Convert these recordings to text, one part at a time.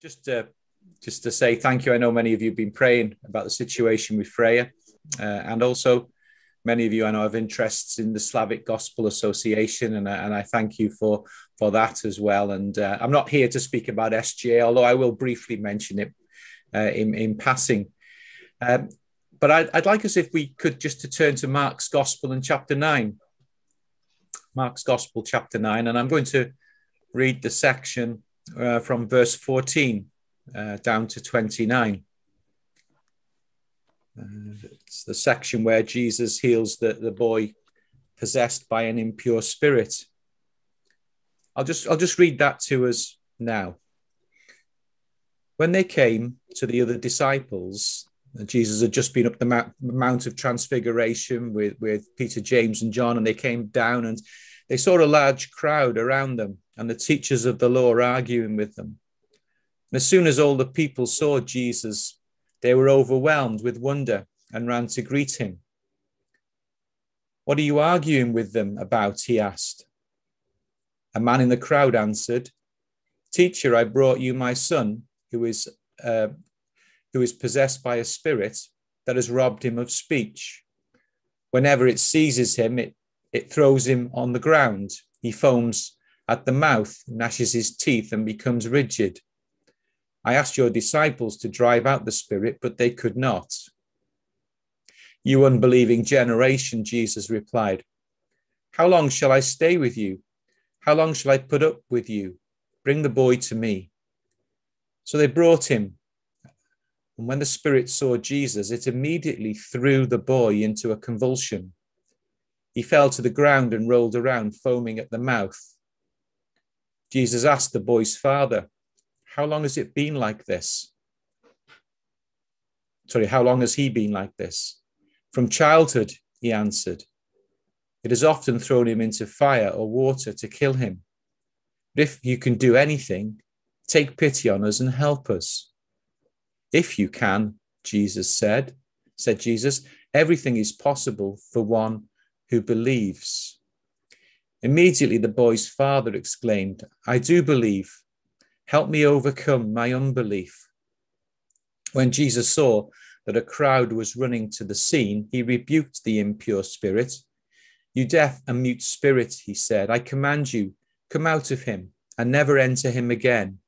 Just to say thank you. I know many of you have been praying about the situation with Freya, and also many of you I know have interests in the Slavic Gospel Association, and I thank you for that as well. And I'm not here to speak about SGA, although I will briefly mention it in passing. But I'd like us, if we could, just to turn to Mark's Gospel in chapter 9. Mark's Gospel, chapter 9, and I'm going to read the section from verse 14 down to 29. It's the section where Jesus heals the boy possessed by an impure spirit. I'll just read that to us now. When they came to the other disciples, Jesus had just been up the Mount of Transfiguration with Peter, James, and John, and they came down and they saw a large crowd around them and the teachers of the law arguing with them. And as soon as all the people saw Jesus, they were overwhelmed with wonder and ran to greet him. "What are you arguing with them about?" he asked. A man in the crowd answered, "Teacher, I brought you my son who is possessed by a spirit that has robbed him of speech. Whenever it seizes him, it throws him on the ground. He foams at the mouth, gnashes his teeth, and becomes rigid. I asked your disciples to drive out the spirit, but they could not." "You unbelieving generation," Jesus replied, "how long shall I stay with you? How long shall I put up with you? Bring the boy to me." So they brought him. And when the spirit saw Jesus, it immediately threw the boy into a convulsion. He fell to the ground and rolled around, foaming at the mouth. Jesus asked the boy's father, How long has he been like this? "From childhood," he answered. "It has often thrown him into fire or water to kill him. But if you can do anything, take pity on us and help us." "If you can," said Jesus, "everything is possible for one who believes." Immediately the boy's father exclaimed, "I do believe. Help me overcome my unbelief." When Jesus saw that a crowd was running to the scene, he rebuked the impure spirit. "You deaf and mute spirit," he said, "I command you, come out of him and never enter him again."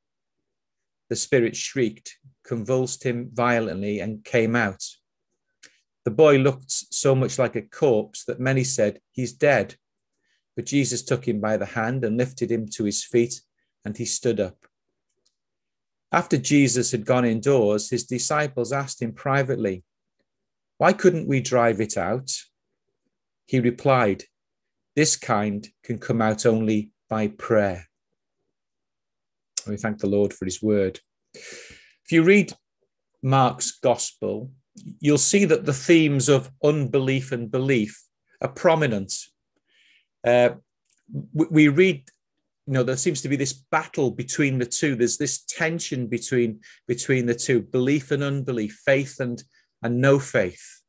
The spirit shrieked, convulsed him violently, and came out. The boy looked so much like a corpse that many said, "He's dead." But Jesus took him by the hand and lifted him to his feet, and he stood up. After Jesus had gone indoors, his disciples asked him privately, "Why couldn't we drive it out?" He replied, "This kind can come out only by prayer." And we thank the Lord for his word. If you read Mark's gospel, you'll see that the themes of unbelief and belief are prominent. We read, there seems to be this battle between the two. There's this tension between the two, belief and unbelief, faith and no faith.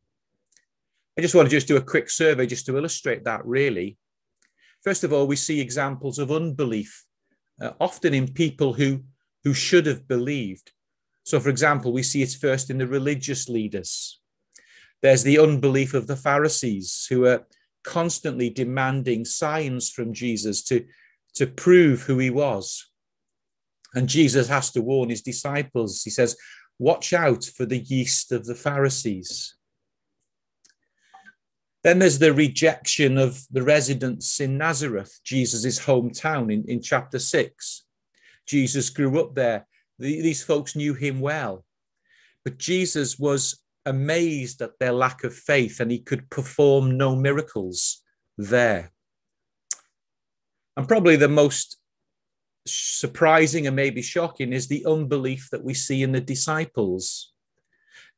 I just want to do a quick survey just to illustrate that, really. First of all, we see examples of unbelief, often in people who should have believed. So, for example, we see it first in the religious leaders. There's the unbelief of the Pharisees, who are constantly demanding signs from Jesus to prove who he was. And Jesus has to warn his disciples. He says, "Watch out for the yeast of the Pharisees." Then there's the rejection of the residents in Nazareth, Jesus' hometown, in chapter 6. Jesus grew up there. These folks knew him well. But Jesus was amazed at their lack of faith, and he could perform no miracles there. And probably the most surprising and maybe shocking is the unbelief that we see in the disciples.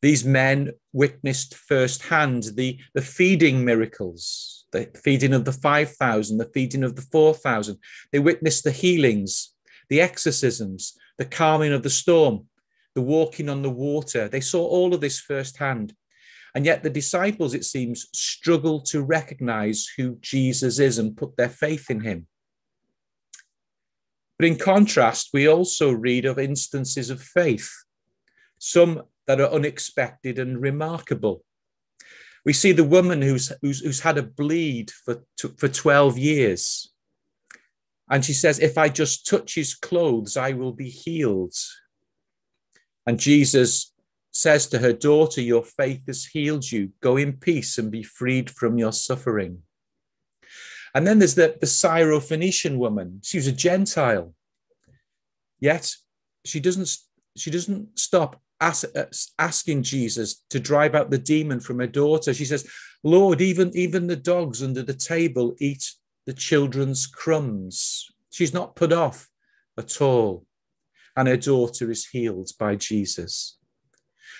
These men witnessed firsthand the feeding miracles, the feeding of the 5,000, the feeding of the 4,000. They witnessed the healings, the exorcisms, the calming of the storm, the walking on the water. They saw all of this firsthand. And yet the disciples, it seems, struggle to recognize who Jesus is and put their faith in him. But in contrast, we also read of instances of faith, some that are unexpected and remarkable. We see the woman who's had a bleed for 12 years. And she says, if I just touch his clothes, I will be healed. And Jesus says to her, daughter, your faith has healed you. Go in peace and be freed from your suffering. And then there's the Syrophoenician woman. She was a Gentile. Yet she doesn't stop asking Jesus to drive out the demon from her daughter. She says, Lord, even the dogs under the table eat the children's crumbs. She's not put off at all. And her daughter is healed by Jesus.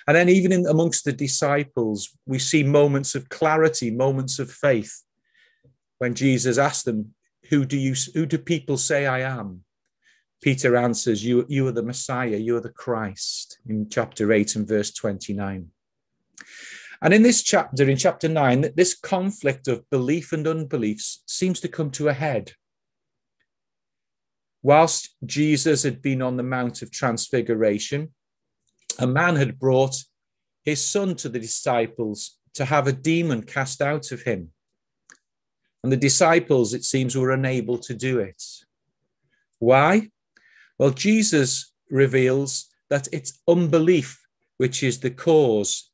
And then even amongst the disciples, we see moments of clarity, moments of faith. When Jesus asked them, who do people say I am? Peter answers, you are the Messiah, you are the Christ, in chapter 8 and verse 29. And in this chapter, in chapter 9, this conflict of belief and unbelief seems to come to a head. Whilst Jesus had been on the Mount of Transfiguration, a man had brought his son to the disciples to have a demon cast out of him. And the disciples, it seems, were unable to do it. Why? Well, Jesus reveals that it's unbelief which is the cause.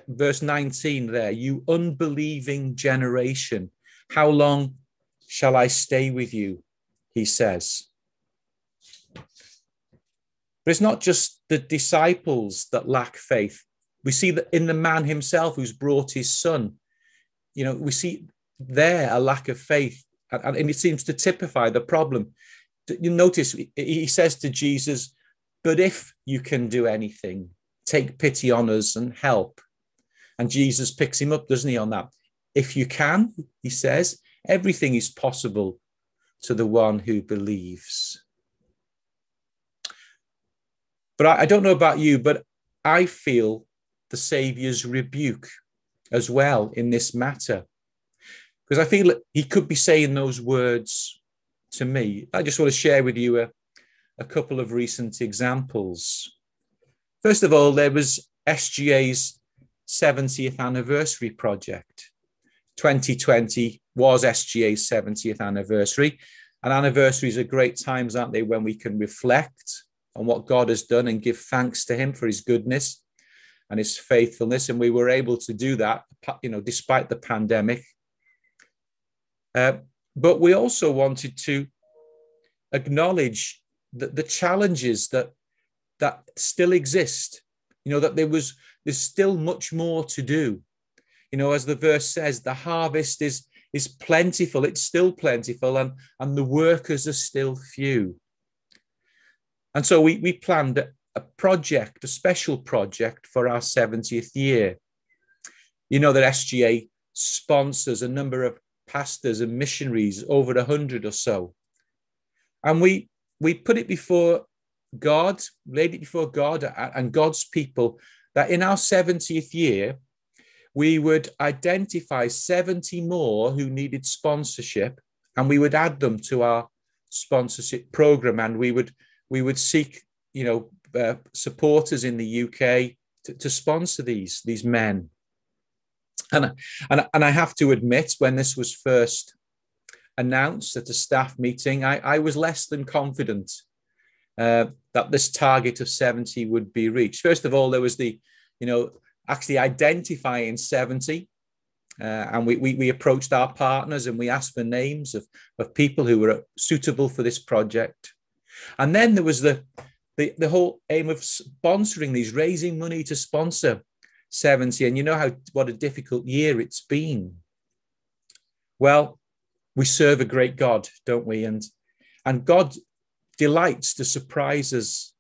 Verse 19 there, you unbelieving generation, how long shall I stay with you? He says. But it's not just the disciples that lack faith. We see that in the man himself who's brought his son. We see there a lack of faith, and it seems to typify the problem. You notice he says to Jesus, but if you can do anything, take pity on us and help. And Jesus picks him up, doesn't he, on that? If you can, he says, everything is possible to the one who believes. But I don't know about you, but I feel the Saviour's rebuke as well in this matter. Because I feel he could be saying those words to me. I just want to share with you a couple of recent examples. First of all, there was SGA's 70th anniversary project. 2020 was SGA's 70th anniversary. And anniversaries are great times, aren't they, when we can reflect on what God has done and give thanks to him for his goodness and his faithfulness. And we were able to do that, despite the pandemic. But we also wanted to acknowledge the challenges that still exist, that there's still much more to do. As the verse says, the harvest is plentiful, it's still plentiful, and the workers are still few. And so we planned a special project for our 70th year. That SGA sponsors a number of pastors and missionaries, over 100 or so. And we put it before God, laid it before God and God's people, that in our 70th year, we would identify 70 more who needed sponsorship, and we would add them to our sponsorship program, and we would seek, supporters in the UK to sponsor these men. And I have to admit, when this was first announced at a staff meeting, I was less than confident that this target of 70 would be reached. First of all, there was actually identifying 70. And we approached our partners and we asked for names of people who were suitable for this project. And then there was the whole aim of sponsoring these, raising money to sponsor 70. And what a difficult year it's been. Well, we serve a great God, don't we? And God delights to surprise us.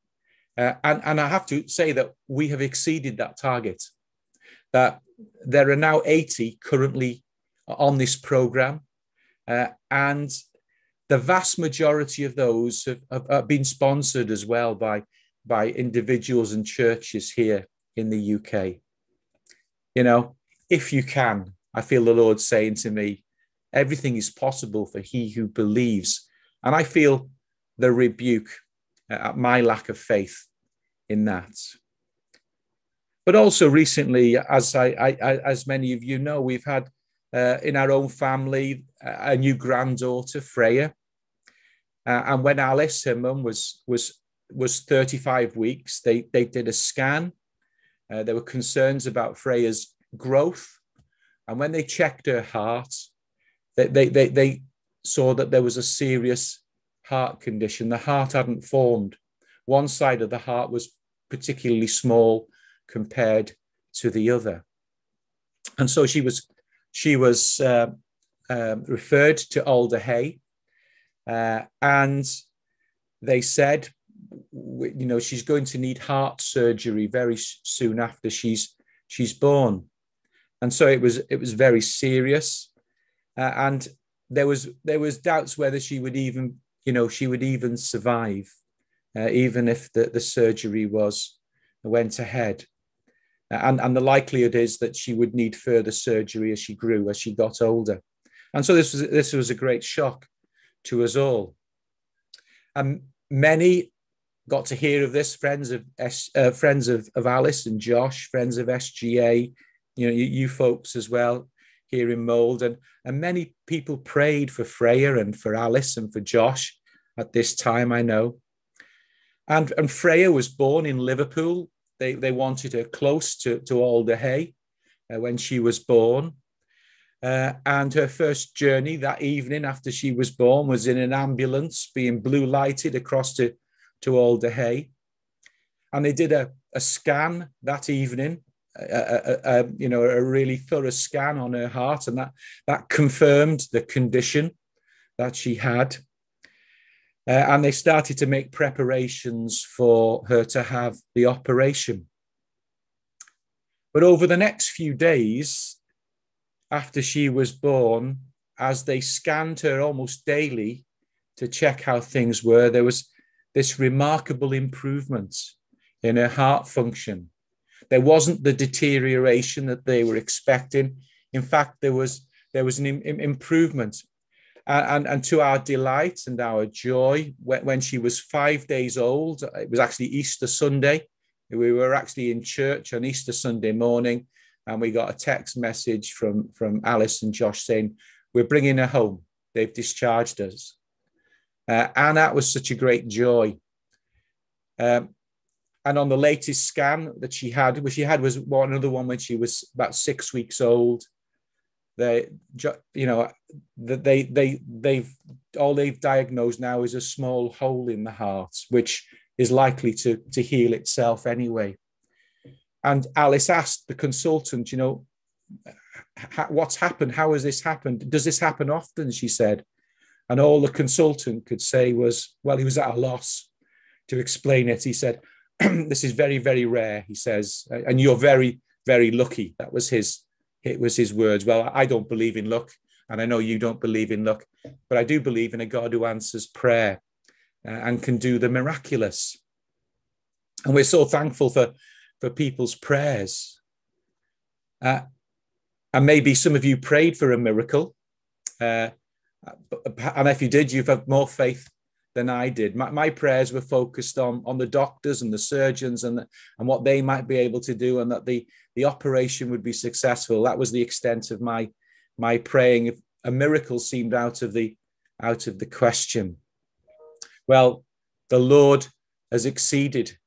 And I have to say that we have exceeded that target. That there are now 80 currently on this program. And the vast majority of those have been sponsored as well by individuals and churches here in the UK. If you can, I feel the Lord saying to me, everything is possible for he who believes. And I feel the rebuke at my lack of faith in that. But also recently, as many of you know, we've had in our own family a new granddaughter, Freya. And when Alice, her mum, was 35 weeks, they did a scan. There were concerns about Freya's growth. And when they checked her heart, they saw that there was a serious heart condition. The heart hadn't formed. One side of the heart was particularly small compared to the other. And so she was referred to Alder Hey. And they said, she's going to need heart surgery very soon after she's born. And so it was very serious. And there was doubts whether she would even survive, even if the surgery went ahead. And the likelihood is that she would need further surgery as she grew, as she got older. And so this was a great shock to us all. And many got to hear of this, friends of Alice and Josh, friends of SGA, you folks as well here in Mold. And many people prayed for Freya and for Alice and for Josh at this time, I know. And Freya was born in Liverpool. They wanted her close to Alder Hey when she was born. And her first journey that evening after she was born was in an ambulance being blue lighted across to Alder Hey. And they did a scan that evening, a really thorough scan on her heart. And that confirmed the condition that she had. And they started to make preparations for her to have the operation. But over the next few days, after she was born, as they scanned her almost daily to check how things were, there was this remarkable improvement in her heart function. There wasn't the deterioration that they were expecting. In fact, there was an improvement. And to our delight and our joy, when she was 5 days old, it was actually Easter Sunday. We were actually in church on Easter Sunday morning, and we got a text message from Alice and Josh saying, "We're bringing her home. They've discharged us." And that was such a great joy. And on the latest scan that she had was another one when she was about 6 weeks old. They've diagnosed now is a small hole in the heart, which is likely to heal itself anyway. And Alice asked the consultant, what's happened? How has this happened? Does this happen often? She said. And all the consultant could say was, well, he was at a loss to explain it. He said, this is very, very rare, he says, and you're very, very lucky. It was his words. Well, I don't believe in luck, and I know you don't believe in luck, but I do believe in a God who answers prayer and can do the miraculous. And we're so thankful for people's prayers. And maybe some of you prayed for a miracle. And if you did, you've had more faith than I did. My prayers were focused on the doctors and the surgeons and what they might be able to do, and that the operation would be successful. That was the extent of my praying. If a miracle seemed out of the question. Well, the Lord has exceeded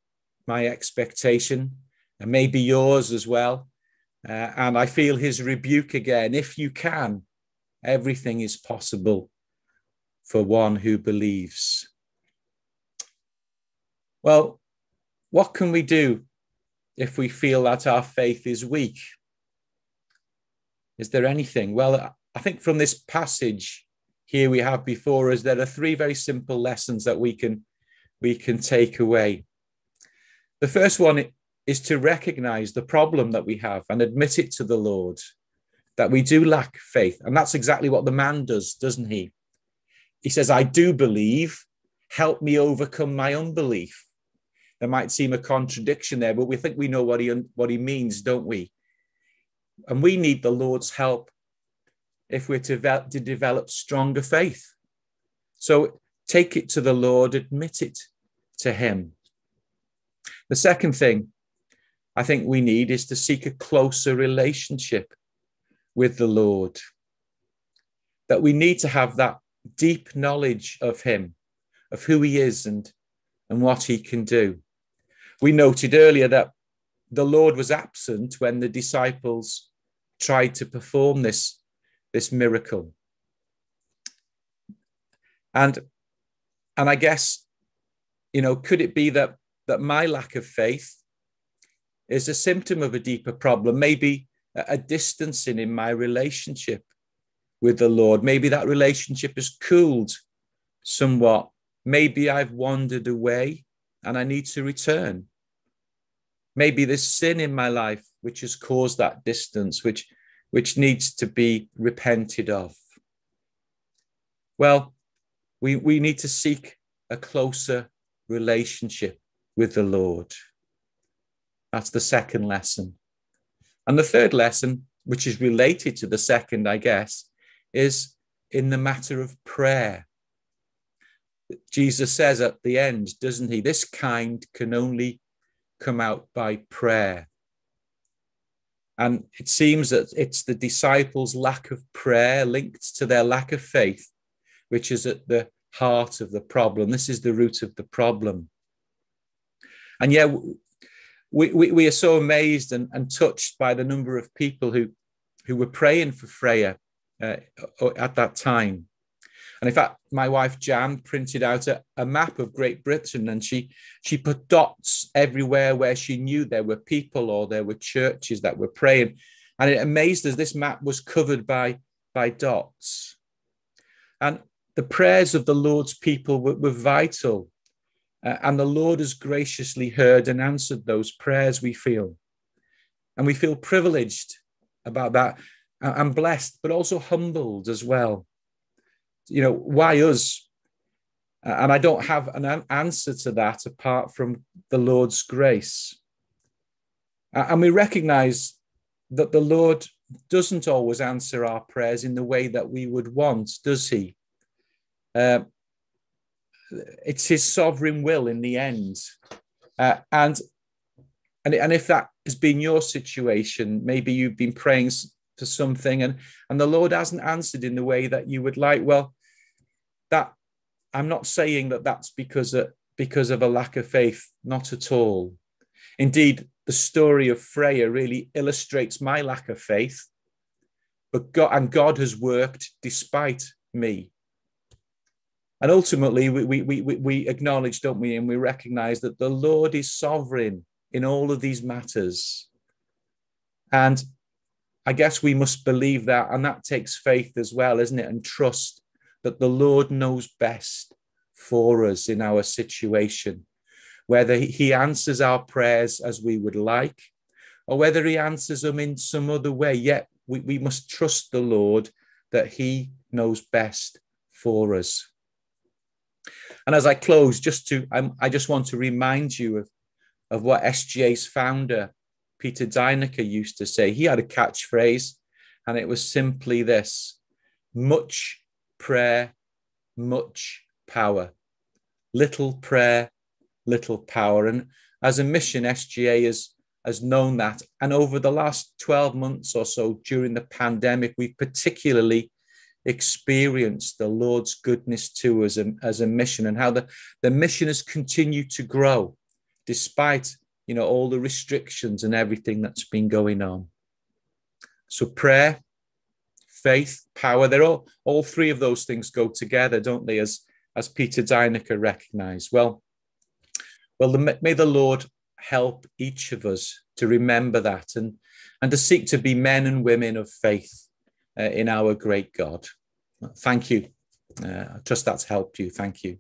my expectation, and maybe yours as well. And I feel his rebuke again. If you can, everything is possible for one who believes. Well, what can we do if we feel that our faith is weak? Is there anything? Well, I think from this passage here we have before us, there are three very simple lessons that we can take away. The first one is to recognize the problem that we have and admit it to the Lord, that we do lack faith. And that's exactly what the man does, doesn't he? He says, I do believe, help me overcome my unbelief. There might seem a contradiction there, but we think we know what he means, don't we? And we need the Lord's help if we're to develop stronger faith. So Take it to the Lord, admit it to him. The second thing I think we need is to seek a closer relationship with the Lord. That we need to have that deep knowledge of him, of who he is and what he can do. We noted earlier that the Lord was absent when the disciples tried to perform this miracle. And I guess, could it be that my lack of faith is a symptom of a deeper problem, maybe a distancing in my relationship with the Lord? Maybe that relationship has cooled somewhat. Maybe I've wandered away and I need to return. Maybe there's sin in my life which has caused that distance, which needs to be repented of. Well, we need to seek a closer relationship with the Lord. That's the second lesson. And the third lesson, which is related to the second, I guess, is in the matter of prayer. Jesus says at the end, doesn't he? This kind can only come out by prayer. And it seems that it's the disciples' lack of prayer linked to their lack of faith, which is at the heart of the problem. This is the root of the problem. And yeah, we are so amazed and touched by the number of people who were praying for Freya at that time. And in fact, my wife Jan printed out a map of Great Britain, and she put dots everywhere where she knew there were people or there were churches that were praying. And it amazed us, this map was covered by dots. And the prayers of the Lord's people were vital. And the Lord has graciously heard and answered those prayers, we feel. And we feel privileged about that and blessed, but also humbled as well. Why us? And I don't have an answer to that apart from the Lord's grace. And we recognize that the Lord doesn't always answer our prayers in the way that we would want, does he? It's his sovereign will in the end. And if that has been your situation, maybe you've been praying for something and the Lord hasn't answered in the way that you would like. Well, that I'm not saying that that's because of a lack of faith, not at all. Indeed, the story of Freya really illustrates my lack of faith, but God has worked despite me. And ultimately, we acknowledge, don't we, and we recognize that the Lord is sovereign in all of these matters. And I guess we must believe that, and that takes faith as well, isn't it? And trust that the Lord knows best for us in our situation, whether he answers our prayers as we would like, or whether he answers them in some other way. Yet we must trust the Lord that he knows best for us. And as I close, I just want to remind you of what SGA's founder, Peter Deinecker, used to say. He had a catchphrase, and it was simply this: much prayer, much power. Little prayer, little power. And as a mission, SGA has known that. And over the last 12 months or so during the pandemic, we've particularly experienced the Lord's goodness to us as a mission, and how the mission has continued to grow despite all the restrictions and everything that's been going on. So prayer, faith, power, they're all three of those things go together, don't they, as Peter Deinecker recognized. Well, may the Lord help each of us to remember that and to seek to be men and women of faith in our great God. Thank you. I trust that's helped you. Thank you.